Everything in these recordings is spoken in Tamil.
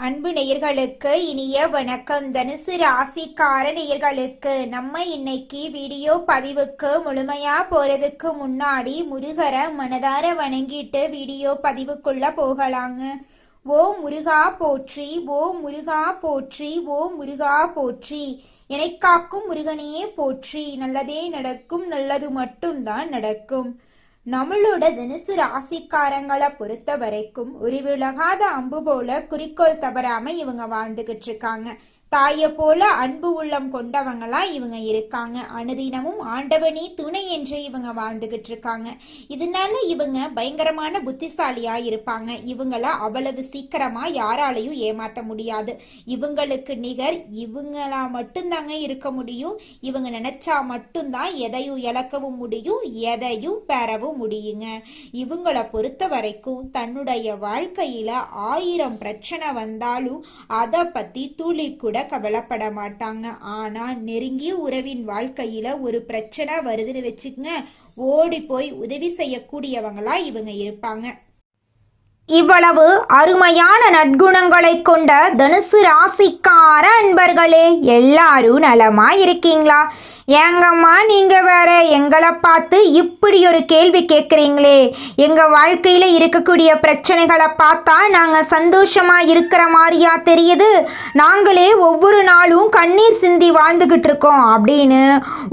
அன்பு நேயர்களுக்கு இனிய வணக்கம். தனுசு ராசிக்கார நேயர்களுக்கு நம்ம இன்னைக்கு வீடியோ பதிவுக்கு முழுமையா போறதுக்கு முன்னாடி முருகரை மனதார வணங்கிட்டு வீடியோ பதிவுக்குள்ள போகலாங்க. ஓ முருகா போற்றி, ஓ முருகா போற்றி, ஓ முருகா போற்றி. என்னை காக்கும் முருகனையே போற்றி. நல்லதே நடக்கும், நல்லது மட்டும்தான் நடக்கும். நம்மளோட தனுசு ராசிக்காரங்களை பொறுத்த வரைக்கும் ஒரு விலகாத அம்பு போல குறிக்கோள் தவறாம இவங்க வாழ்ந்துகிட்டு இருக்காங்க. தாயை போல அன்பு உள்ளம் கொண்டவங்களா இவங்க இருக்காங்க. அனுதினமும் ஆண்டவனே துணை என்று இவங்க வாழ்ந்துகிட்டு இருக்காங்க. இதனால இவங்க பயங்கரமான புத்திசாலியா இருப்பாங்க. இவங்கள அவ்வளவு சீக்கிரமா யாராலையும் ஏமாத்த முடியாது. இவங்களுக்கு நிகர் இவங்களா மட்டும்தாங்க இருக்க முடியும். இவங்க நினைச்சா மட்டும்தான் எதையும் இழக்கவும் முடியும், எதையும் பெறவும் முடியுங்க. இவங்கள பொறுத்த வரைக்கும் தன்னுடைய வாழ்க்கையில 1000 பிரச்சனை வந்தாலும் அதை பத்தி துளி கூட கவலைப்பட மாட்டாங்க. ஆனா நெருங்கிய உறவின் வாழ்க்கையில ஒரு பிரச்சனை வருதுன்னு வச்சுக்கங்க, ஓடி போய் உதவி செய்யக்கூடியவங்களா இவங்க இருப்பாங்க. இவ்வளவு அருமையான நற்குணங்களை கொண்ட தனுசு ராசிக்கார அன்பர்களே, எல்லாரும் நலமா இருக்கீங்களா? ஏங்கம்மா நீங்க வேற எங்களை பார்த்து இப்படி ஒரு கேள்வி கேட்குறீங்களே? எங்க வாழ்க்கையில இருக்கக்கூடிய பிரச்சனைகளை பார்த்தா நாங்க சந்தோஷமா இருக்கிற மாதிரியா தெரியுது? நாங்களே ஒவ்வொரு நாளும் கண்ணீர் சிந்தி வாழ்ந்துகிட்டு இருக்கோம் அப்படின்னு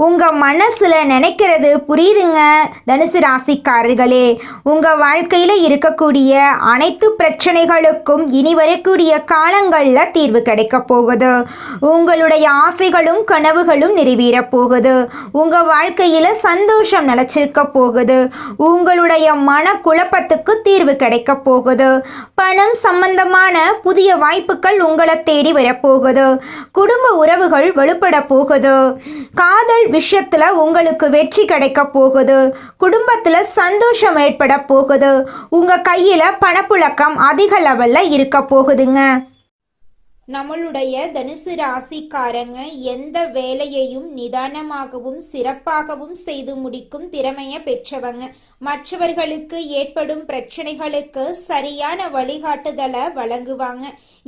உங்க மனசுல நினைக்கிறது புரியுதுங்க. தனுசு ராசிக்காரர்களே, உங்க வாழ்க்கையில இருக்கக்கூடிய அனைத்து பிரச்சனைகளுக்கும் இனி வரக்கூடிய காலங்கள்ல தீர்வு கிடைக்க போகுது. உங்களுடைய ஆசைகளும் கனவுகளும் நிறைவேற போகுது. உங்க வாழ்க்கையில சந்தோஷம் நிலைச்சிருக்க போகுது. உங்களுடைய மன குழப்பத்துக்கு தீர்வு கிடைக்க போகுது. பணம் சம்பந்தமான புதிய வாய்ப்புகள் உங்களை தேடி வரப்போகுது. குடும்ப உறவுகள் வலுப்பட போகுது. காதல் விஷயத்துல உங்களுக்கு வெற்றி கிடைக்க போகுது. குடும்பத்துல சந்தோஷம் ஏற்பட போகுது. உங்க கையில பணப்புழக்கம் அதிக லெவல்ல இருக்க போகுதுங்க. நம்மளுடைய தனுசு ராசிக்காரங்க எந்த வேலையையும் நிதானமாகவும் சிறப்பாகவும் செய்து முடிக்கும் திறமையை பெற்றவங்க. மற்றவர்களுக்கு ஏற்படும் பிரச்சனைகளுக்கு சரியான வழிகாட்டுதலை வழங்குவாங்க.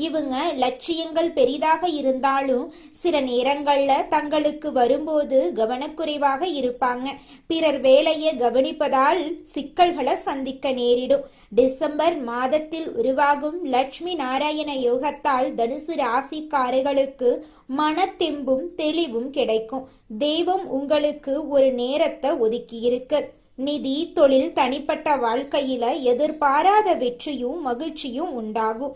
இவங்க லட்சியங்கள் பெரிதாக இருந்தாலும் சில நேரங்கள்ல தங்களுக்கு வரும்போது கவனக்குறைவாக இருப்பாங்க. பிறர் வேலையை கவனிப்பதால் சிக்கல்களை சந்திக்க நேரிடும். டிசம்பர் மாதத்தில் உருவாகும் லட்சுமி நாராயண யோகத்தால் தனுசு ராசிக்காரர்களுக்கு மனத்தெம்பும் தெளிவும் கிடைக்கும். தெய்வம் உங்களுக்கு ஒரு நேரத்தை ஒதுக்கி இருக்கு. நிதி, தொழில், தனிப்பட்ட வாழ்க்கையில எதிர்பாராத வெற்றியும் மகிழ்ச்சியும் உண்டாகும்.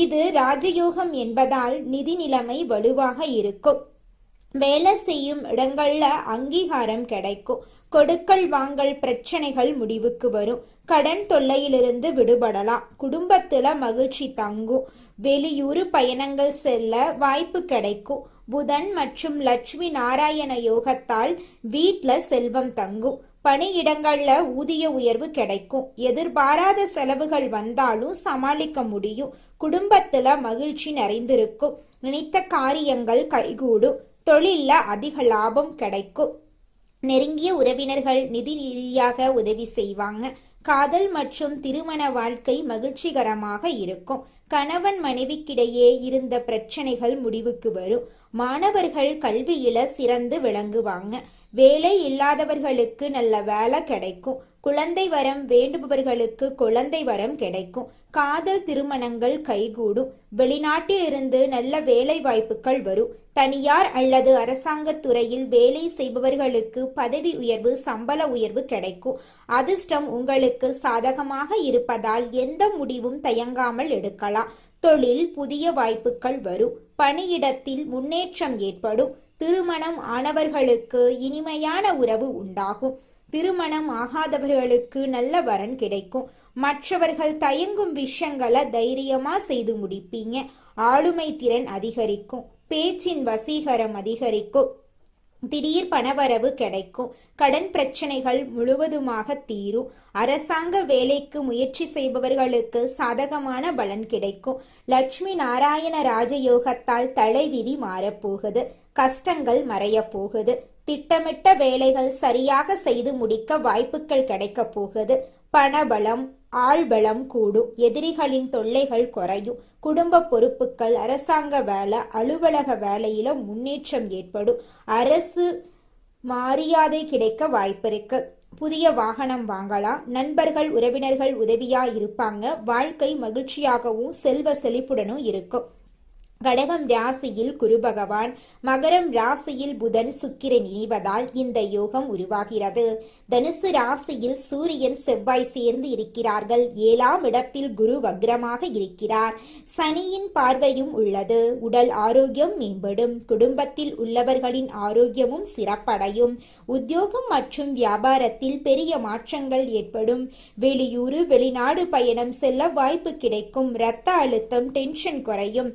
இது ராஜயோகம் என்பதால் நிதி நிலைமை வலுவாக இருக்கும். வேலை செய்யும் இடங்கள்ல அங்கீகாரம் கிடைக்கும். கொடுக்கல் வாங்கல் பிரச்சனைகள் முடிவுக்கு வரும். கடன் தொல்லையிலிருந்து விடுபடலாம். குடும்பத்துல மகிழ்ச்சி தங்கும். வெளியூர் பயணங்கள் செல்ல வாய்ப்பு கிடைக்கும். புதன் மற்றும் லட்சுமி நாராயண யோகத்தால் வீட்ல செல்வம் தங்கும். பணியிடங்கள்ல ஊதிய உயர்வு கிடைக்கும். எதிர்பாராத செலவுகள் வந்தாலும் சமாளிக்க முடியும். குடும்பத்துல மகிழ்ச்சி நிறைந்திருக்கும். நினைத்த காரியங்கள் கைகூடும். தொழில்ல அதிக லாபம் கிடைக்கும். நெருங்கிய உறவினர்கள் நிதி ரீதியாக உதவி செய்வாங்க. காதல் மற்றும் திருமண வாழ்க்கை மகிழ்ச்சிகரமாக இருக்கும். கணவன் மனைவிக்கிடையே இருந்த பிரச்சனைகள் முடிவுக்கு வரும். மாணவர்கள் கல்வியில சிறந்து விளங்குவாங்க. வேலை இல்லாதவர்களுக்கு நல்ல வேலை கிடைக்கும். குழந்தை வரம் வேண்டுபவர்களுக்கு குழந்தை வரம் கிடைக்கும். காதல் திருமணங்கள் கைகூடும். வெளிநாட்டில் இருந்து நல்ல வேலை வாய்ப்புகள் வரும். தனியார் அல்லது அரசாங்க துறையில் வேலை செய்பவர்களுக்கு பதவி உயர்வு, சம்பள உயர்வு கிடைக்கும். அதிர்ஷ்டம் உங்களுக்கு சாதகமாக இருப்பதால் எந்த முடிவும் தயங்காமல் எடுக்கலாம். தொழில் புதிய வாய்ப்புகள் வரும். பணியிடத்தில் முன்னேற்றம் ஏற்படும். திருமணம் ஆனவர்களுக்கு இனிமையான உறவு உண்டாகும். திருமணம் ஆகாதவர்களுக்கு நல்ல வரன் கிடைக்கும். மற்றவர்கள் தயங்கும் விஷயங்களை தைரியமா செய்து முடிப்பீங்க. ஆளுமை திறன் அதிகரிக்கும். பேச்சின் வசீகரம் அதிகரிக்கும். திடீர் பணவரவு கிடைக்கும். கடன் பிரச்சனைகள் முழுவதுமாக தீரும். அரசாங்க வேலைக்கு முயற்சி செய்பவர்களுக்கு சாதகமான பலன் கிடைக்கும். லட்சுமி நாராயண ராஜயோகத்தால் தலைவிதி மாறப்போகுது. கஷ்டங்கள் மறைய போகுது. திட்டமிட்ட வேலைகள் சரியாக செய்து முடிக்க வாய்ப்புகள் கிடைக்க போகுது. பணபலம், ஆள்பலம் கூடும். எதிரிகளின் தொல்லைகள் குறையும். குடும்ப பொறுப்புகள், அரசாங்க வேலை, அலுவலக வேலையில முன்னேற்றம் ஏற்படும். அரசு மரியாதை கிடைக்க வாய்ப்பிருக்கு. புதிய வாகனம் வாங்கலாம். நண்பர்கள், உறவினர்கள் உதவியா இருப்பாங்க. வாழ்க்கை மகிழ்ச்சியாகவும் செல்வ செழிப்புடனும் இருக்கும். கடகம் ராசியில் குரு பகவான், மகரம் ராசியில் புதன் சுக்கிரன் இணைவதால் இந்த யோகம் உருவாகிறது. தனுசு ராசியில் சூரியன் செவ்வாய் சேர்ந்து இருக்கிறார்கள். 7ஆம் இடத்தில் குரு வக்ரமாக இருக்கிறார். சனியின் பார்வையும் உள்ளது. உடல் ஆரோக்கியம் மேம்படும். குடும்பத்தில் உள்ளவர்களின் ஆரோக்கியமும் சிறப்படையும். உத்தியோகம் மற்றும் வியாபாரத்தில் பெரிய மாற்றங்கள் ஏற்படும். வெளியூர், வெளிநாடு பயணம் செல்ல வாய்ப்பு கிடைக்கும். இரத்த அழுத்தம், டென்ஷன் குறையும்.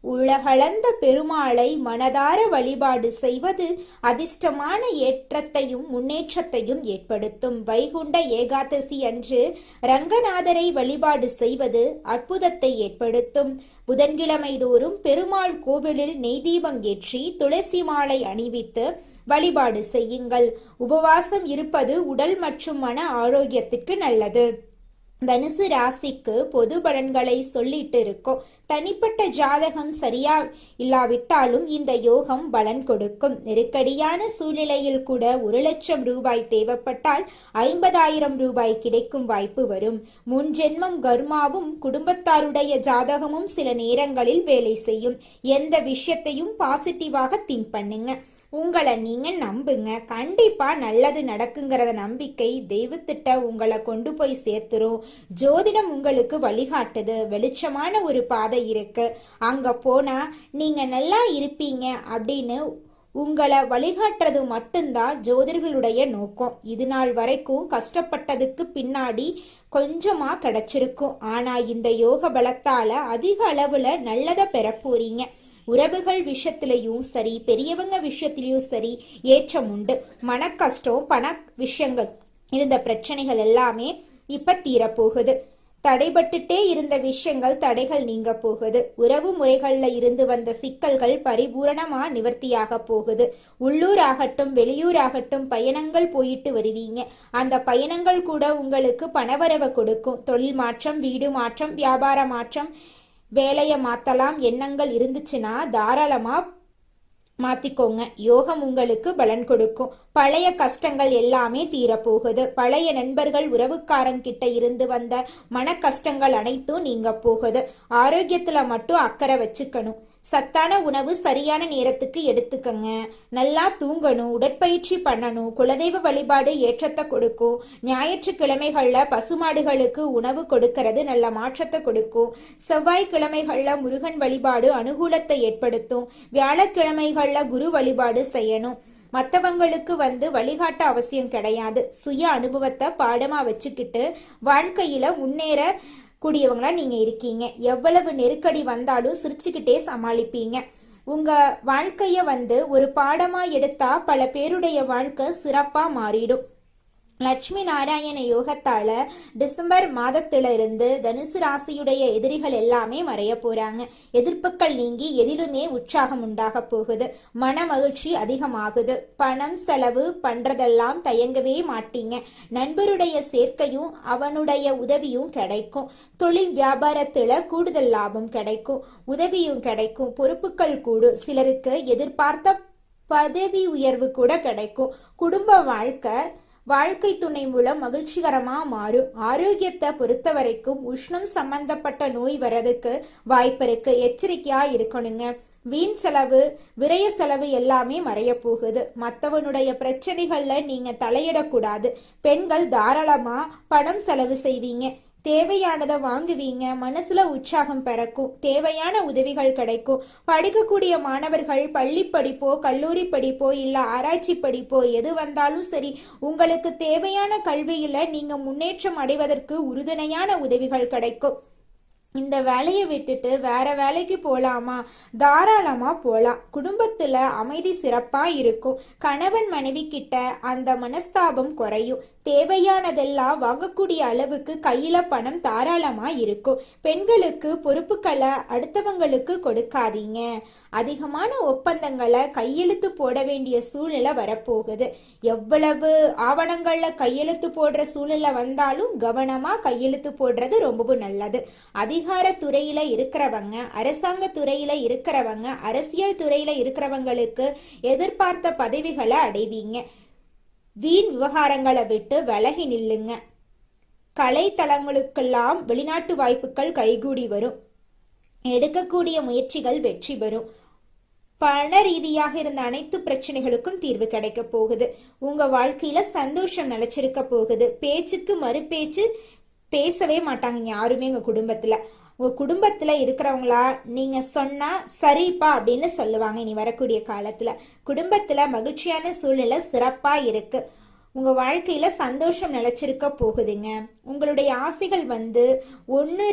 உலகளந்த பெருமாளை மனதார வழிபாடு செய்வது அதிர்ஷ்டமான ஏற்றத்தையும் முன்னேற்றத்தையும் ஏற்படுத்தும். வைகுண்ட ஏகாதசி அன்று ரங்கநாதரை வழிபாடு செய்வது அற்புதத்தை ஏற்படுத்தும். புதன்கிழமை தோறும் பெருமாள் கோவிலில் நெய் தீபம் ஏற்றி துளசி மாலை அணிவித்து வழிபாடு செய்யுங்கள். உபவாசம் இருப்பது உடல் மற்றும் மன ஆரோக்கியத்துக்கு நல்லது. தனுசு ராசிக்கு பொது பலன்களை சொல்லிட்டு இருக்கோம். தனிப்பட்ட ஜாதகம் சரியா இல்லாவிட்டாலும் இந்த யோகம் பலன் கொடுக்கும். நெருக்கடியான சூழ்நிலையில் கூட 1,00,000 ரூபாய் தேவைப்பட்டால் 50,000 ரூபாய் கிடைக்கும் வாய்ப்பு வரும். முன் ஜென்மம் கர்மாவும் குடும்பத்தாருடைய ஜாதகமும் சில நேரங்களில் வேலை செய்யும். எந்த விஷயத்தையும் பாசிட்டிவாக திங்க் பண்ணுங்க. உங்களை நீங்க நம்புங்க. கண்டிப்பா நல்லது நடக்குங்கிறத நம்பிக்கை தெய்வத்திட்ட உங்களை கொண்டு போய் சேர்த்துரும். ஜோதிடம் உங்களுக்கு வழிகாட்டுது. வெளிச்சமான ஒரு பாதை இருக்கு, அங்க போனா நீங்க நல்லா இருப்பீங்க அப்படின்னு உங்களை வழிகாட்டுறது மட்டும்தான் ஜோதிடர்களுடைய நோக்கம். இது நாள் வரைக்கும் கஷ்டப்பட்டதுக்கு பின்னாடி கொஞ்சமா கிடைச்சிருக்கும். ஆனா இந்த யோக பலத்தால அதிக அளவுல நல்லதை பெற போறீங்க. உறவுகள் விஷயத்திலையும் சரி, பெரியவங்க விஷயத்திலையும் சரி ஏற்றம் உண்டு. மன கஷ்டம், பண விஷயங்கள் இருந்த பிரச்சனைகள் எல்லாமே இப்ப தீரப்போகுது. தடைபட்டுட்டே இருந்த விஷயங்கள், தடைகள் நீங்க போகுது. உறவு முறைகள்ல இருந்து வந்த சிக்கல்கள் பரிபூரணமா நிவர்த்தியாக போகுது. உள்ளூர் ஆகட்டும் வெளியூர் ஆகட்டும் பயணங்கள் போயிட்டு வருவீங்க. அந்த பயணங்கள் கூட உங்களுக்கு பணவரவை கொடுக்கும். தொழில் மாற்றம், வீடு மாற்றம், வியாபார மாற்றம், வேலையை மாத்தலாம் எண்ணங்கள் இருந்துச்சுன்னா தாராளமா மாத்திக்கோங்க. யோகம் உங்களுக்கு பலன் கொடுக்கும். பழைய கஷ்டங்கள் எல்லாமே தீரப்போகுது. பழைய நண்பர்கள், உறவுக்காரங்கிட்ட இருந்து வந்த மன கஷ்டங்கள் அனைத்தும் நீங்க போகுது. ஆரோக்கியத்துல மட்டும் அக்கறை வச்சுக்கணும். சத்தான உணவு சரியான நேரத்துக்கு எடுத்துக்கங்க. நல்லா தூங்கணும், உடற்பயிற்சி பண்ணணும். குலதெய்வ வழிபாடு ஏற்றத்தை கொடுக்கும். ஞாயிற்றுக்கிழமைகள்ல பசுமாடுகளுக்கு உணவு கொடுக்கறது நல்ல மாற்றத்தை கொடுக்கும். செவ்வாய்க்கிழமைகள்ல முருகன் வழிபாடு அனுகூலத்தை ஏற்படுத்தும். வியாழக்கிழமைகள்ல குரு வழிபாடு செய்யணும். மற்றவங்களுக்கு வழிகாட்ட அவசியம் கிடையாது. சுய அனுபவத்தை பாடமா வச்சுக்கிட்டு வாழ்க்கையில முன்னேற கூடியவங்களா நீங்க இருக்கீங்க. எவ்வளவு நெருக்கடி வந்தாலும் சிரிச்சுக்கிட்டே சமாளிப்பீங்க. உங்க வாழ்க்கைய ஒரு பாடமா எடுத்தா பல பேருடைய வாழ்க்கை சிறப்பா மாறிடும். லட்சுமி நாராயண யோகத்தால டிசம்பர் மாதத்துல இருந்து தனுசு ராசியுடைய எதிரிகள் எல்லாமே மறைய போறாங்க. எதிர்ப்புகள் நீங்கி எதிலுமே உற்சாகம் உண்டாக போகுது. மன மகிழ்ச்சி அதிகமாகுது. பணம் செலவு பண்றதெல்லாம் தயங்கவே மாட்டீங்க. நண்பருடைய சேர்க்கையும் அவனுடைய உதவியும் கிடைக்கும். தொழில் வியாபாரத்துல கூடுதல் லாபம் கிடைக்கும். உதவியும் கிடைக்கும். பொறுப்புகள் கூடும். சிலருக்கு எதிர்பார்த்த பதவி உயர்வு கூட கிடைக்கும். குடும்ப வாழ்க்கை துணை மூலம் மகிழ்ச்சிகரமா மாறும். ஆரோக்கியத்தை பொறுத்த வரைக்கும் உஷ்ணம் சம்பந்தப்பட்ட நோய் வர்றதுக்கு வாய்ப்பு இருக்கு. எச்சரிக்கையா இருக்கணுங்க. வீண் செலவு, விரய செலவு எல்லாமே மறைய போகுது. மற்றவனுடைய பிரச்சனைகள்ல நீங்க தலையிடக்கூடாது. பெண்கள் தாராளமா பணம் செலவு செய்வீங்க. தேவையானதை வாங்குவீங்க. மனசுல உற்சாகம் பிறக்கும். தேவையான உதவிகள் கிடைக்கும். படிக்கக்கூடிய மாணவர்கள் பள்ளி படிப்போ கல்லூரி படிப்போ இல்ல ஆராய்ச்சி படிப்போ எது வந்தாலும் சரி, உங்களுக்கு தேவையான கல்வியில நீங்க முன்னேற்றம் அடைவதற்கு உறுதுணையான உதவிகள் கிடைக்கும். இந்த வேலையை விட்டுட்டு வேற வேலைக்கு போலாமா? தாராளமா போலாம். குடும்பத்துல அமைதி சிறப்பா இருக்கும். கணவன் மனைவி கிட்ட அந்த மனஸ்தாபம் குறையும். தேவையானதெல்லாம் வாங்கக்கூடிய அளவுக்கு கையில பணம் தாராளமா இருக்கும். பெண்களுக்கு பொறுப்புகளை அடுத்தவங்களுக்கு கொடுக்காதீங்க. அதிகமான ஒப்பந்தங்களை கையெழுத்து போட வேண்டிய சூழ்நிலை வரப்போகுது. எவ்வளவு ஆவணங்கள்ல கையெழுத்து போடுற சூழ்நிலை வந்தாலும் கவனமா கையெழுத்து போடுறது ரொம்பவும் நல்லது. அதிக அதிகார துறையில இருக்கிறவங்க, அரசாங்க துறையில இருக்கிறவங்க, அரசியல் துறையில இருக்கிறவங்களுக்கு எதிர்பார்த்த பதவிகளை அடைவீங்க. வீண் விவகாரங்களை விட்டு விலகி நில்லுங்க. கலைத்தளங்களுக்கெல்லாம் வெளிநாட்டு வாய்ப்புகள் கைகூடி வரும். எடுக்கக்கூடிய முயற்சிகள் வெற்றி பெறும். பண ரீதியாக இருந்த அனைத்து பிரச்சனைகளுக்கும் தீர்வு கிடைக்க போகுது. உங்க வாழ்க்கையில சந்தோஷம் நிலைச்சிருக்க போகுது. பேச்சுக்கு மறுபேச்சு பேசவே மாட்டாங்க யாருமே உங்க குடும்பத்துல. உங்க குடும்பத்துல இருக்கிறவங்களா நீங்க சொன்னா சரிப்பா அப்படின்னு சொல்லுவாங்க. இனி வரக்கூடிய காலத்துல குடும்பத்துல மகிழ்ச்சியான சூழ்நிலை சிறப்பா இருக்கு. உங்க வாழ்க்கையில சந்தோஷம் நிலைச்சிருக்க போகுதுங்க. உங்களுடைய ஆசைகள் 1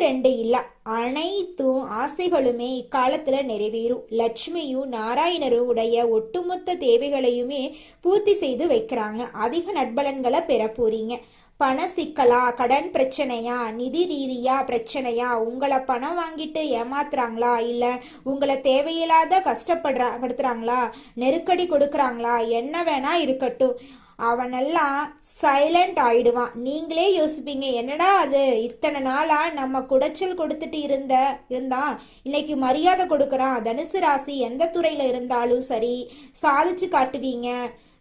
2 இல்ல, அனைத்தும் ஆசைகளுமே இக்காலத்துல நிறைவேறும். லட்சுமியும் நாராயணரும் உடைய ஒட்டுமொத்த தேவைகளையுமே பூர்த்தி செய்து வைக்கிறாங்க. அதிக நட்பலன்களை பெற போறீங்க. பண சிக்கலா, கடன் பிரச்சனையா, நிதி ரீதியா பிரச்சனையா, உங்களை பணம் வாங்கிட்டு ஏமாத்துறாங்களா, இல்ல உங்களை தேவையில்லாத கஷ்டப்படுறாங்களா, நெருக்கடி கொடுக்கறாங்களா, என்ன வேணா இருக்கட்டும், அவனெல்லாம் சைலண்ட் ஆயிடுவான். நீங்களே யோசிப்பீங்க, என்னடா அது இத்தனை நாளா நம்ம குடைச்சல் கொடுத்துட்டு இருந்தான், இன்னைக்கு மரியாதை கொடுக்கறான். தனுசு ராசி எந்த துறையில இருந்தாலும் சரி சாதிச்சு காட்டுவீங்க.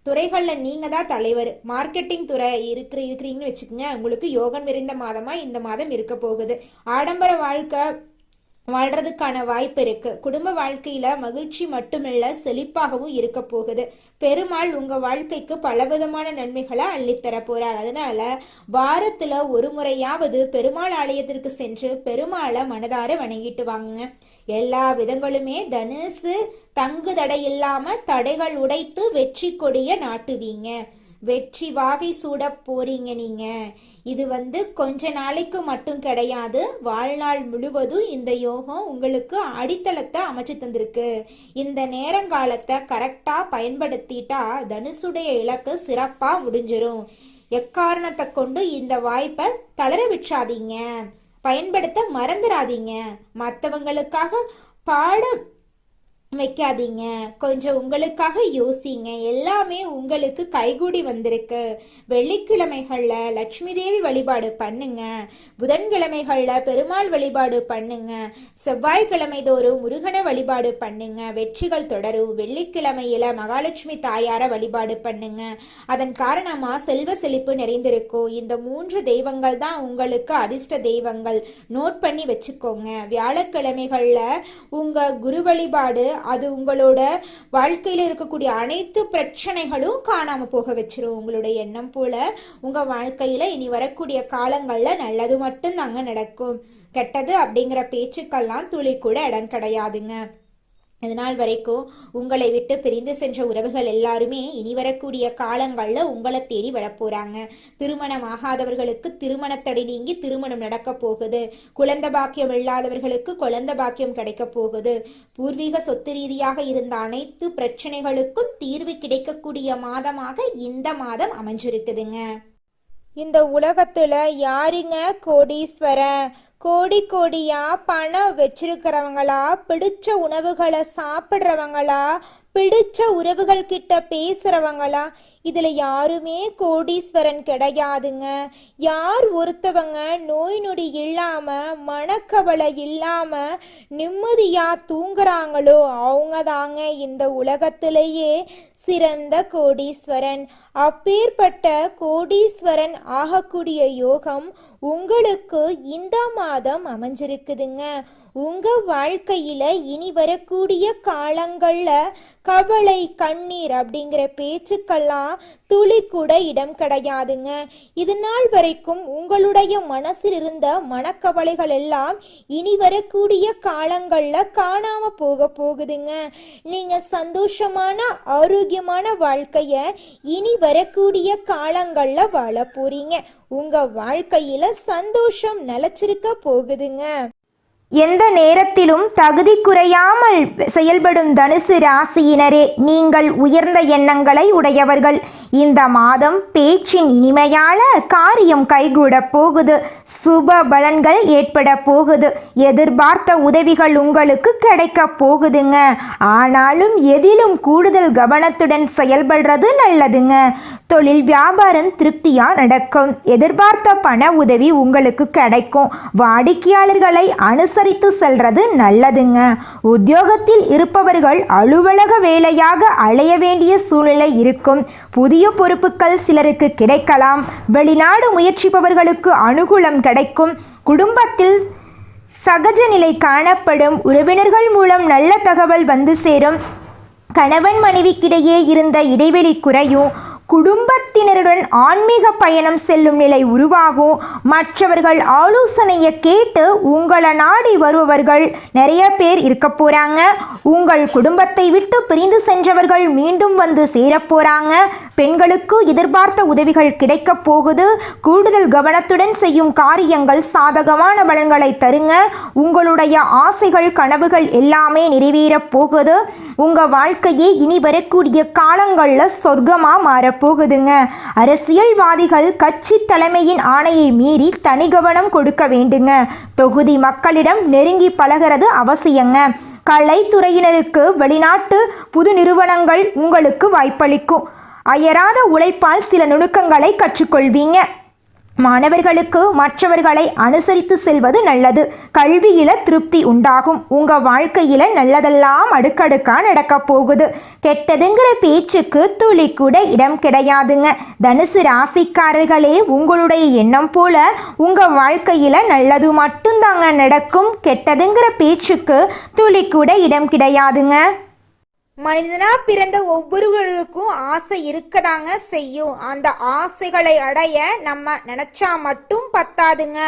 துறைகளில் நீங்க தான் தலைவர். மார்க்கெட்டிங் துறை இருக்கிறீங்கன்னு வச்சுக்கோங்க, உங்களுக்கு யோகம் நிறைந்த மாதமா இந்த மாதம் இருக்க போகுது. ஆடம்பர வாழ்க்கை வாழ்றதுக்கான வாய்ப்பு இருக்கு. குடும்ப வாழ்க்கையில மகிழ்ச்சி மட்டுமில்ல, செழிப்பாகவும் இருக்க போகுது. பெருமாள் உங்க வாழ்க்கைக்கு பலவிதமான நன்மைகளை அள்ளித்தர போறார். அதனால வாரத்துல ஒரு முறையாவது பெருமாள் ஆலயத்திற்கு சென்று பெருமாளை மனதார வணங்கிட்டு வாங்குங்க. எல்லா விதங்களுமே தனுசு தங்கு தடை இல்லாம தடைகள் உடைத்து வெற்றி கொடிய நாட்டுவீங்க. வெற்றி வாகை சூட போறீங்க நீங்க. இது கொஞ்ச நாளைக்கு மட்டும் கிடையாது, வாழ்நாள் முழுவதும் இந்த யோகம் உங்களுக்கு அடித்தளத்தை அமைச்சு தந்திருக்கு. இந்த நேரங்காலத்தை கரெக்டா பயன்படுத்திட்டா தனுசுடைய இலக்கு சிறப்பா முடிஞ்சிரும். எக்காரணத்தை கொண்டு இந்த வாய்ப்பை தளர விட்டுறாதீங்க. பயன்படுத்த மறந்துடாதீங்க. மற்றவங்களுக்காக பாட வைக்காதீங்க. கொஞ்சம் உங்களுக்காக யோசிங்க. எல்லாமே உங்களுக்கு கைகூடி வந்திருக்கு. வெள்ளிக்கிழமைகள்ல லட்சுமி தேவி வழிபாடு பண்ணுங்க. புதன்கிழமைகள்ல பெருமாள் வழிபாடு பண்ணுங்க. செவ்வாய்க்கிழமை தோறும் முருகனை வழிபாடு பண்ணுங்க. வெற்றிகள் தொடரும். வெள்ளிக்கிழமையில மகாலட்சுமி தாயார வழிபாடு பண்ணுங்க. அதன் காரணமா செல்வ செழிப்பு நிறைந்திருக்கும். இந்த 3 தெய்வங்கள் தான் உங்களுக்கு அதிர்ஷ்ட தெய்வங்கள். நோட் பண்ணி வச்சுக்கோங்க. வியாழக்கிழமைகள்ல உங்க குரு வழிபாடு, அது உங்களோட வாழ்க்கையில இருக்கக்கூடிய அனைத்து பிரச்சனைகளும் காணாம போக வச்சிரும். உங்களுடைய எண்ணம் போல உங்க வாழ்க்கையில இனி வரக்கூடிய காலங்கள்ல நல்லது மட்டும் தாங்க நடக்கும். கெட்டது அப்படிங்கிற பேச்சுக்கெல்லாம் துளி கூட இடம் கிடையாதுங்க. இதனால் வரைக்கும் உங்களை விட்டு பிரிந்து சென்ற உறவுகள் எல்லாருமே இனி வரக்கூடிய காலங்கள்ல உங்களை தேடி வரப்போறாங்க. திருமணம் ஆகாதவர்களுக்கு திருமணத்தடை நீங்கி திருமணம் நடக்க போகுது. குழந்தை பாக்கியம் இல்லாதவர்களுக்கு குழந்தை பாக்கியம் கிடைக்க போகுது. பூர்வீக சொத்து ரீதியாக இருந்த அனைத்து பிரச்சனைகளுக்கும் தீர்வு கிடைக்கக்கூடிய மாதமாக இந்த மாதம் அமைஞ்சிருக்குதுங்க. இந்த உலகத்துல யாருங்க கோடீஸ்வரன்? கோடி கோடியா பணம் வச்சிருக்கிறவங்களா, பிடிச்ச உணவுகளை சாப்பிட்றவங்களா, பிடிச்ச உறவுகள் கிட்ட பேசுறவங்களா, இதுல யாருமே கோடீஸ்வரன் கிடையாதுங்க. யார் ஒருத்தவங்க நோய் நொடி இல்லாம மனக்கவலை இல்லாம நிம்மதியா தூங்குறாங்களோ அவங்க தாங்க இந்த உலகத்திலேயே சிறந்த கோடீஸ்வரன். அப்பேற்பட்ட கோடீஸ்வரன் ஆகக்கூடிய யோகம் உங்களுக்கு இந்த மாதம் அமைஞ்சிருக்குதுங்க. உங்க வாழ்க்கையில இனி வரக்கூடிய காலங்கள்ல கவலை, கண்ணீர் அப்படிங்கிற பேச்சுக்கெல்லாம் துளி கூட இடம் கிடையாதுங்க. இது நாள் வரைக்கும் உங்களுடைய மனசில் இருந்த மனக்கவலைகள் எல்லாம் இனி வரக்கூடிய காலங்கள்ல காணாம போக போகுதுங்க. நீங்க சந்தோஷமான ஆரோக்கியமான வாழ்க்கைய இனி வரக்கூடிய காலங்கள்ல வாழ போறீங்க. உங்க வாழ்க்கையில சந்தோஷம் நிலைச்சிருக்க போகுதுங்க. எந்த நேரத்திலும் தகுதி குறையாமல் செயல்படும் தனுசு ராசியினரே, நீங்கள் உயர்ந்த எண்ணங்களை உடையவர்கள். இந்த மாதம் பேச்சின் இனிமையால காரியம் கைகூட போகுது. சுப பலன்கள் ஏற்பட போகுது. எதிர்பார்த்த உதவிகள் உங்களுக்கு கிடைக்க போகுதுங்க. ஆனாலும் எதிலும் கூடுதல் கவனத்துடன் செயல்படுறது நல்லதுங்க. தொழில் வியாபாரம் திருப்தியா நடக்கும். எதிர்பார்த்த பண உதவி உங்களுக்கு கிடைக்கும். வாடிக்கையாளர்களை அனுசரித்து செல்றது நல்லதுங்க. உத்தியோகத்தில் இருப்பவர்கள் அலுவலக வேலையாக அலைய வேண்டிய சூழ்நிலை இருக்கும். புதிய பொறுப்புகள் சிலருக்கு கிடைக்கலாம். வெளிநாடு முயற்சிப்பவர்களுக்கு அனுகூலம் கிடைக்கும். குடும்பத்தில் சகஜ நிலை காணப்படும். உறவினர்கள் மூலம் நல்ல தகவல் வந்து சேரும். கணவன் மனைவிக்கிடையே இருந்த இடைவெளி குறையும். குடும்பத்தினருடன் ஆன்மீக பயணம் செல்லும் நிலை உருவாகும். மற்றவர்கள் ஆலோசனையை கேட்டு உங்களை நாடி வருபவர்கள் நிறைய பேர் இருக்க போறாங்க. உங்கள் குடும்பத்தை விட்டு பிரிந்து சென்றவர்கள் மீண்டும் வந்து சேரப்போறாங்க. பெண்களுக்கு எதிர்பார்த்த உதவிகள் கிடைக்க போகுது. கூடுதல் கவனத்துடன் செய்யும் காரியங்கள் சாதகமான பலன்களை தருங்க. உங்களுடைய ஆசைகள் கனவுகள் எல்லாமே நிறைவேற போகுது. உங்க வாழ்க்கையே இனி வரக்கூடிய காலங்களில் சொர்க்கமா மாறப்போகுதுங்க. அரசியல்வாதிகள் கட்சி தலைமையின் ஆணையை மீறி தனி கவனம் கொடுக்க வேண்டுங்க. தொகுதி மக்களிடம் நெருங்கி பழகிறது அவசியங்க. கலைத்துறையினருக்கு வெளிநாட்டு புது நிறுவனங்கள் உங்களுக்கு வாய்ப்பளிக்கும். அயராத உழைப்பால் சில நுணுக்கங்களை கற்றுக்கொள்வீங்க. மாணவர்களுக்கு மற்றவர்களை அனுசரித்து செல்வது நல்லது. கல்வியில திருப்தி உண்டாகும். உங்க வாழ்க்கையில நல்லதெல்லாம் அடுக்கடுக்கா நடக்க போகுது. கெட்டதுங்கிற பேச்சுக்கு துளி கூட இடம் கிடையாதுங்க. தனுசு ராசிக்காரர்களே, உங்களுடைய எண்ணம் போல உங்க வாழ்க்கையில நல்லது மட்டும்தாங்க நடக்கும். கெட்டதுங்கிற பேச்சுக்கு துளி கூட இடம் கிடையாதுங்க. மனிதனா பிறந்த ஒவ்வொருவருக்கும் ஆசை இருக்கதாங்க செய்யும். அந்த ஆசைகளை அடைய நம்ம நினைச்சா மட்டும் பத்தாதுங்க.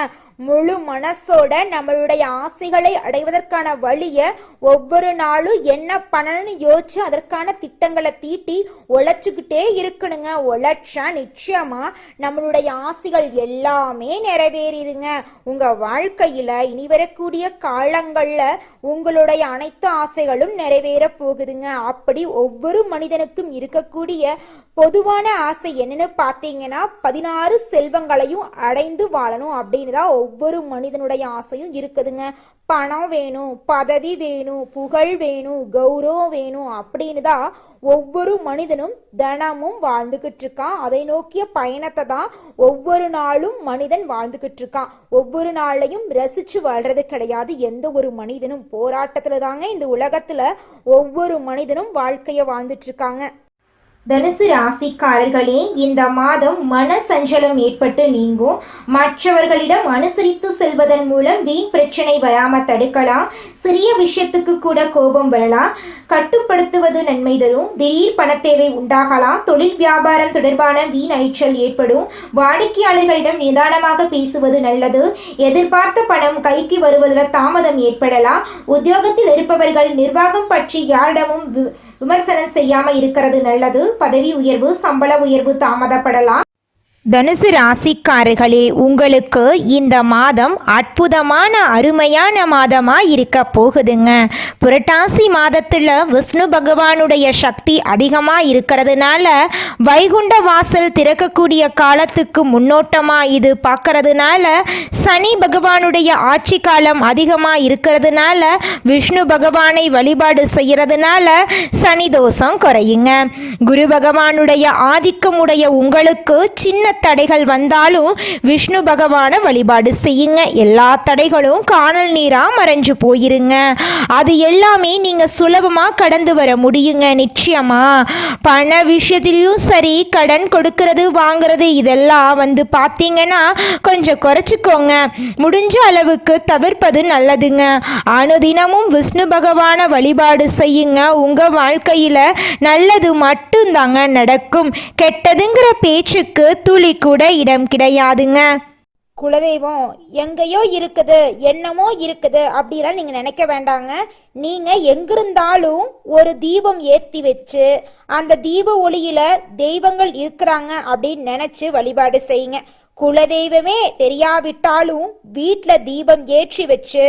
முழு மனசோட நம்மளுடைய ஆசைகளை அடைவதற்கான வழிய ஒவ்வொரு நாளும் என்ன பண்ணணும்னு யோசிச்சு அதற்கான திட்டங்களை தீட்டி உழைச்சுக்கிட்டே இருக்கணுங்க. உழைச்சா நிச்சயமா நம்மளுடைய ஆசைகள் எல்லாமே நிறைவேறிடுங்க. உங்க வாழ்க்கையில இனி வரக்கூடிய காலங்கள்ல உங்களுடைய அனைத்து ஆசைகளும் நிறைவேற போகுதுங்க. அப்படி ஒவ்வொரு மனிதனுக்கும் இருக்கக்கூடிய பொதுவான ஆசை என்னன்னு பார்த்தீங்கன்னா 16 செல்வங்களையும் அடைந்து வாழணும் அப்படின்னு தான் ஒவ்வொரு மனிதனுடைய ஆசையும் இருக்குதுங்க. பணம் வேணும், பதவி வேணும், புகழ் வேணும், கௌரவம் வேணும் அப்படின்னு தான் ஒவ்வொரு மனிதனும் தினமும் வாழ்ந்துகிட்டு இருக்கான். அதை நோக்கிய பயணத்தை தான் ஒவ்வொரு நாளும் மனிதன் வாழ்ந்துகிட்டு இருக்கான். ஒவ்வொரு நாளையும் ரசிச்சு வாழ்றது கிடையாது. எந்த ஒரு மனிதனும் போராட்டத்துல தாங்க இந்த உலகத்துல ஒவ்வொரு மனிதனும் வாழ்க்கைய வாழ்ந்துட்டு இருக்காங்க. தனுசு ராசிக்காரர்களே, இந்த மாதம் மன சஞ்சலம் ஏற்பட்டு நீங்கும். மற்றவர்களிடம் அனுசரித்து செல்வதன் மூலம் வீண் பிரச்சனை வராம தடுக்கலாம். சிறிய விஷயத்துக்கு கூட கோபம் வரலாம். கட்டுப்படுத்துவது நன்மை தரும். திடீர் பணத்தேவை உண்டாகலாம். தொழில் வியாபாரம் தொடர்பான வீண் அலைச்சல் ஏற்படும். வாடிக்கையாளர்களிடம் நிதானமாக பேசுவது நல்லது. எதிர்பார்த்த பணம் கைக்கு வருவதில் தாமதம் ஏற்படலாம். உத்தியோகத்தில் இருப்பவர்கள் நிர்வாகம் பற்றி யாரிடமும் விமர்சனம் செய்யாம இருக்கிறது நல்லது. பதவி உயர்வு, சம்பள உயர்வு தாமதப்படலாம். தனுசு ராசிக்காரர்களே, உங்களுக்கு இந்த மாதம் அற்புதமான அருமையான மாதமா இருக்க போகுதுங்க. புரட்டாசி மாதத்துல விஷ்ணு பகவானுடைய சக்தி அதிகமா இருக்கிறதுனால வைகுண்ட வாசல் திறக்கக்கூடிய காலத்துக்கு முன்னோட்டமா இது பார்க்கறதுனால சனி பகவானுடைய ஆட்சி காலம் அதிகமா இருக்கிறதுனால விஷ்ணு பகவானை வழிபாடு செய்யறதுனால சனி தோஷம் குறையுங்க. குரு பகவானுடைய ஆதிக்கமுடைய உங்களுக்கு சின்ன தடைகள் வந்தாலும் விஷ்ணு பகவானை வழிபாடு செய்யுங்க. எல்லா தடைகளும் காணல் நீரா மறைஞ்சு போயிருங்க. அது எல்லாமே நீங்க சுலபமா கடந்து வர முடியுங்க. நிச்சயமா பண விஷயத்திலையும் சரி, கடன் கொடுக்கறது வாங்குறது இதெல்லாம் பார்த்தீங்கன்னா கொஞ்சம் குறைச்சிக்கோங்க. முடிஞ்ச அளவுக்கு தவிர்ப்பது நல்லதுங்க. அனுதினமும் விஷ்ணு பகவானை வழிபாடு செய்யுங்க. உங்க வாழ்க்கையில நல்லது மட்டும்தாங்க நடக்கும். கெட்டதுங்கிற பேச்சுக்கு துளி கூட இடம் கிடையாதுங்க. குலதெய்வம் எங்கேயோ இருக்குது, என்னமோ இருக்குது அப்படிலாம் நீங்க நினைக்க வேண்டாங்க. நீங்க எங்கிருந்தாலும் ஒரு தீபம் ஏற்றி வச்சு அந்த தீப ஒளியில தெய்வங்கள் இருக்கிறாங்க அப்படின்னு நினைச்சு வழிபாடு செய்யுங்க. குலதெய்வமே தெரியாவிட்டாலும் வீட்டில் தீபம் ஏற்றி வச்சு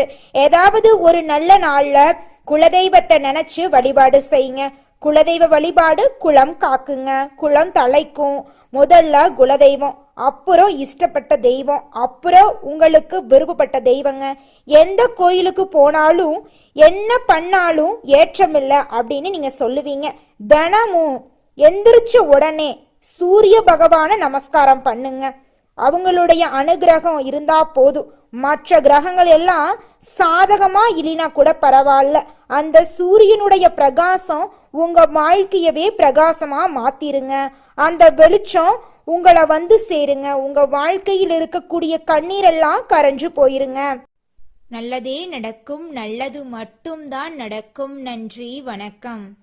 ஏதாவது ஒரு நல்ல நாள்ல குலதெய்வத்தை நினைச்சு வழிபாடு செய்யுங்க. குலதெய்வ வழிபாடு குலம் காக்குங்க, குலம் தலைக்கும். முதல்ல குலதெய்வம், அப்புறம் இஷ்டப்பட்ட தெய்வம், அப்புறம் உங்களுக்கு விருப்பப்பட்ட தெய்வங்க. எந்த கோயிலுக்கு போனாலும் என்ன பண்ணாலும் ஏற்றமில்லை அப்படின்னு நீங்க சொல்லுவீங்க. தினமும் எந்திரிச்ச உடனே சூரிய பகவானை நமஸ்காரம் பண்ணுங்க. அவங்களுடைய அனுகிரகம் இருந்தா போதும். மற்ற கிரகங்கள் எல்லாம் சாதகமா இல்லைனா கூட பரவாயில்ல, அந்த சூரியனுடைய பிரகாசம் உங்க வாழ்க்கையவே பிரகாசமா மாத்திருங்க. அந்த வெளிச்சம் உங்களை வந்து சேருங்க. உங்க வாழ்க்கையில் இருக்கக்கூடிய கண்ணீரெல்லாம் கரைஞ்சு போயிருங்க. நல்லதே நடக்கும், நல்லது மட்டும்தான் நடக்கும். நன்றி, வணக்கம்.